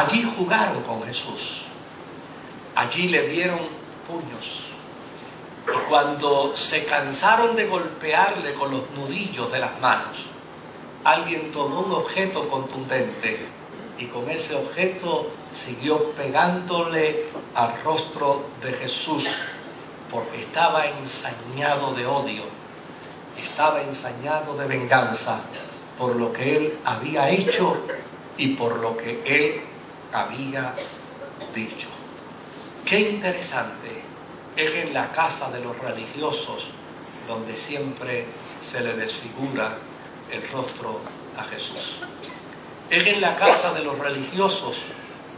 Allí jugaron con Jesús. Allí le dieron puños. Y cuando se cansaron de golpearle con los nudillos de las manos, alguien tomó un objeto contundente y con ese objeto siguió pegándole al rostro de Jesús, porque estaba ensañado de odio, estaba ensañado de venganza por lo que él había hecho y por lo que él había dicho. Qué interesante es en la casa de los religiosos donde siempre se le desfigura el rostro a Jesús. Es en la casa de los religiosos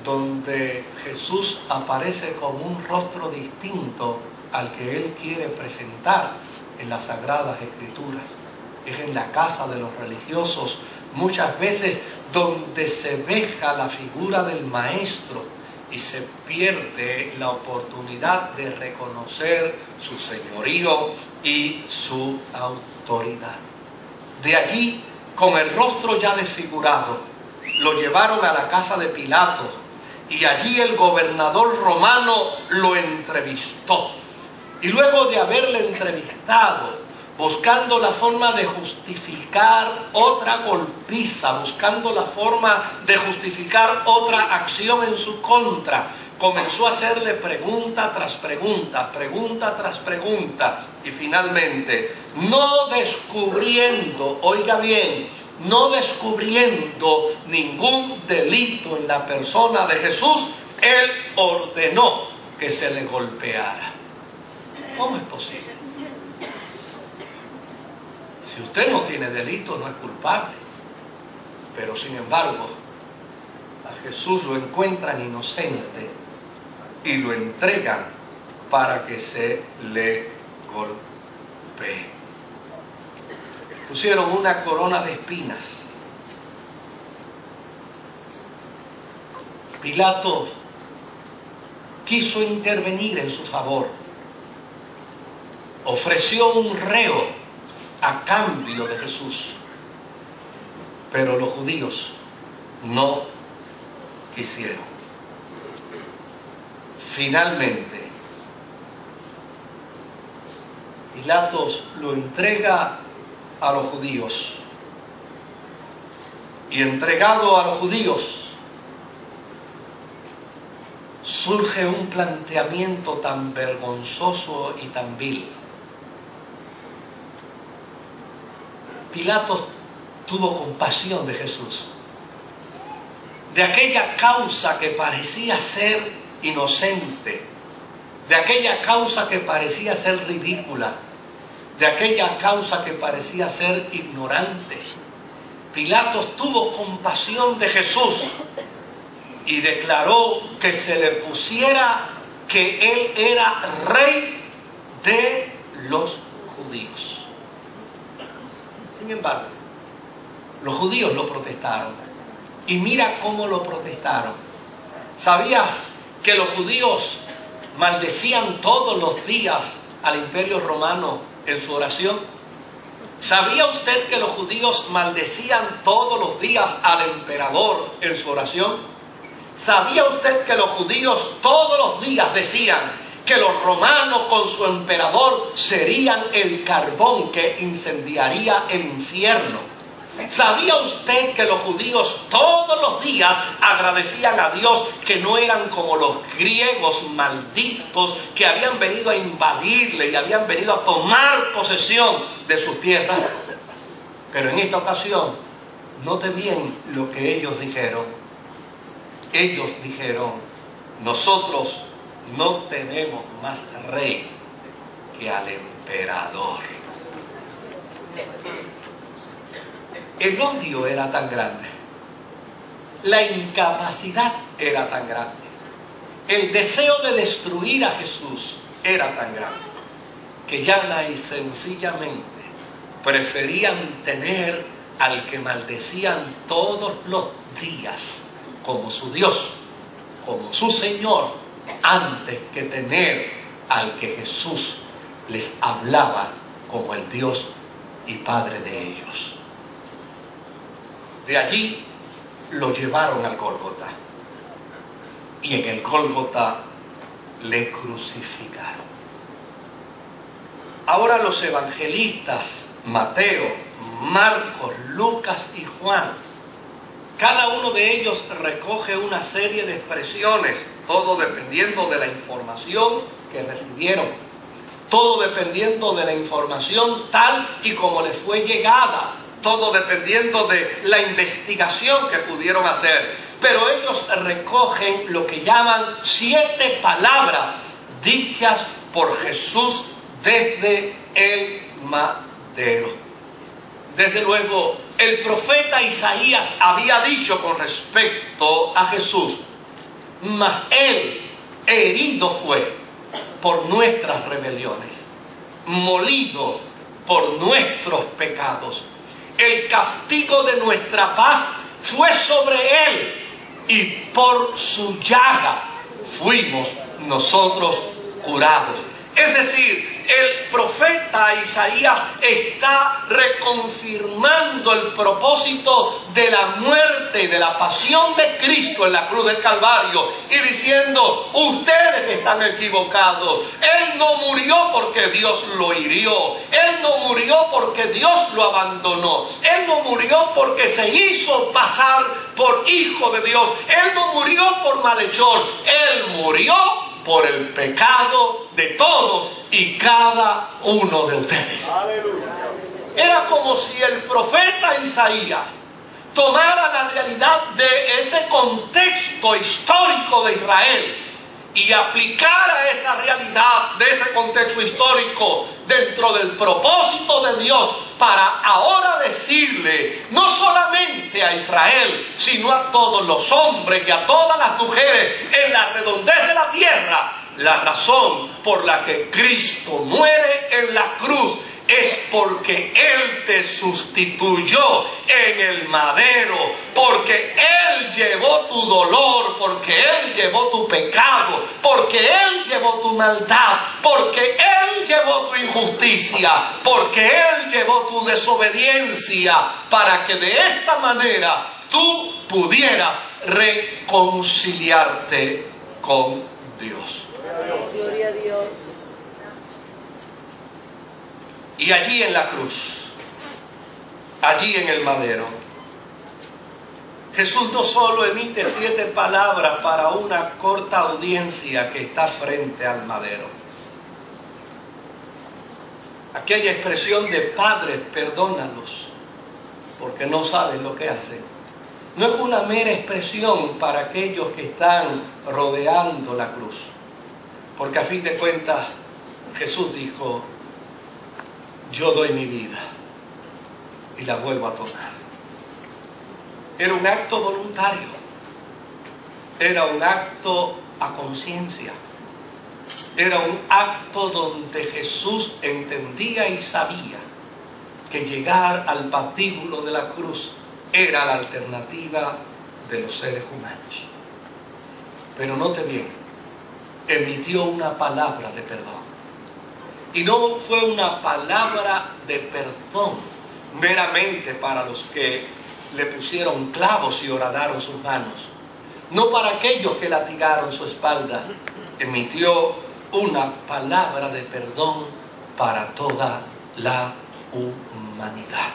donde Jesús aparece con un rostro distinto al que Él quiere presentar en las Sagradas Escrituras. Es en la casa de los religiosos muchas veces donde se deja la figura del Maestro y se pierde la oportunidad de reconocer su señorío y su autoridad. De allí, con el rostro ya desfigurado, lo llevaron a la casa de Pilato y allí el gobernador romano lo entrevistó. Y luego de haberle entrevistado, buscando la forma de justificar otra golpiza, buscando la forma de justificar otra acción en su contra, comenzó a hacerle pregunta tras pregunta, pregunta tras pregunta, y finalmente, no descubriendo, oiga bien, no descubriendo ningún delito en la persona de Jesús, él ordenó que se le golpeara. ¿Cómo es posible? Si usted no tiene delito, no es culpable. Pero sin embargo, a Jesús lo encuentran inocente y lo entregan para que se le golpee. Pusieron una corona de espinas. Pilato quiso intervenir en su favor. Ofreció un reo a cambio de Jesús. Pero los judíos no quisieron. Finalmente, Pilatos lo entrega a los judíos. Y entregado a los judíos, surge un planteamiento tan vergonzoso y tan vil. Pilato tuvo compasión de Jesús, de aquella causa que parecía ser inocente, de aquella causa que parecía ser ridícula, de aquella causa que parecía ser ignorante. Pilatos tuvo compasión de Jesús y declaró que se le pusiera que él era rey de los judíos. Sin embargo, los judíos lo protestaron. Y mira cómo lo protestaron. ¿Sabías que los judíos maldecían todos los días al Imperio Romano en su oración? ¿Sabía usted que los judíos maldecían todos los días al emperador en su oración? ¿Sabía usted que los judíos todos los días decían que los romanos con su emperador serían el carbón que incendiaría el infierno? ¿Sabía usted que los judíos todos los días agradecían a Dios que no eran como los griegos malditos que habían venido a invadirle y habían venido a tomar posesión de sus tierras? Pero en esta ocasión, note bien lo que ellos dijeron. Ellos dijeron: nosotros no tenemos más rey que al emperador. El odio era tan grande, la incapacidad era tan grande, el deseo de destruir a Jesús era tan grande, que llana y sencillamente preferían tener al que maldecían todos los días como su Dios, como su Señor, antes que tener al que Jesús les hablaba como el Dios y Padre de ellos. De allí lo llevaron al Gólgota. y en el Gólgota le crucificaron. Ahora los evangelistas, Mateo, Marcos, Lucas y Juan, cada uno de ellos recoge una serie de expresiones, todo dependiendo de la información que recibieron, todo dependiendo de la información tal y como les fue llegada, todo dependiendo de la investigación que pudieron hacer. Pero ellos recogen lo que llaman 7 palabras dichas por Jesús desde el madero. Desde luego, el profeta Isaías había dicho con respecto a Jesús: mas él herido fue por nuestras rebeliones, molido por nuestros pecados. El castigo de nuestra paz fue sobre él, y por su llaga fuimos nosotros curados. Es decir, el profeta Isaías está reconfirmando el propósito de la muerte y de la pasión de Cristo en la cruz del Calvario y diciendo: ustedes están equivocados. Él no murió porque Dios lo hirió. Él no murió porque Dios lo abandonó. Él no murió porque se hizo pasar por hijo de Dios. Él no murió por malhechor. Él murió por el pecado de todos y cada uno de ustedes. Aleluya. Era como si el profeta Isaías tomara la realidad de ese contexto histórico de Israel y aplicara esa realidad de ese contexto histórico dentro del propósito de Dios para ahora decirle, no solamente a Israel, sino a todos los hombres y a todas las mujeres en la redondez de la tierra, la razón por la que Cristo muere en la cruz es porque Él te sustituyó en el madero, porque Él llevó tu dolor, porque Él llevó tu pecado, porque Él llevó tu maldad, porque Él llevó tu injusticia, porque Él llevó tu desobediencia, para que de esta manera tú pudieras reconciliarte con Dios. Gloria a Dios. Y allí en la cruz, allí en el madero, Jesús no solo emite 7 palabras para una corta audiencia que está frente al madero. Aquella expresión de: Padre, perdónalos, porque no saben lo que hacen, no es una mera expresión para aquellos que están rodeando la cruz. Porque a fin de cuentas, Jesús dijo: yo doy mi vida y la vuelvo a tomar. Era un acto voluntario, era un acto a conciencia, era un acto donde Jesús entendía y sabía que llegar al patíbulo de la cruz era la alternativa de los seres humanos. Pero note bien, emitió una palabra de perdón. Y no fue una palabra de perdón meramente para los que le pusieron clavos y horadaron sus manos. No para aquellos que latigaron su espalda. Emitió una palabra de perdón para toda la humanidad.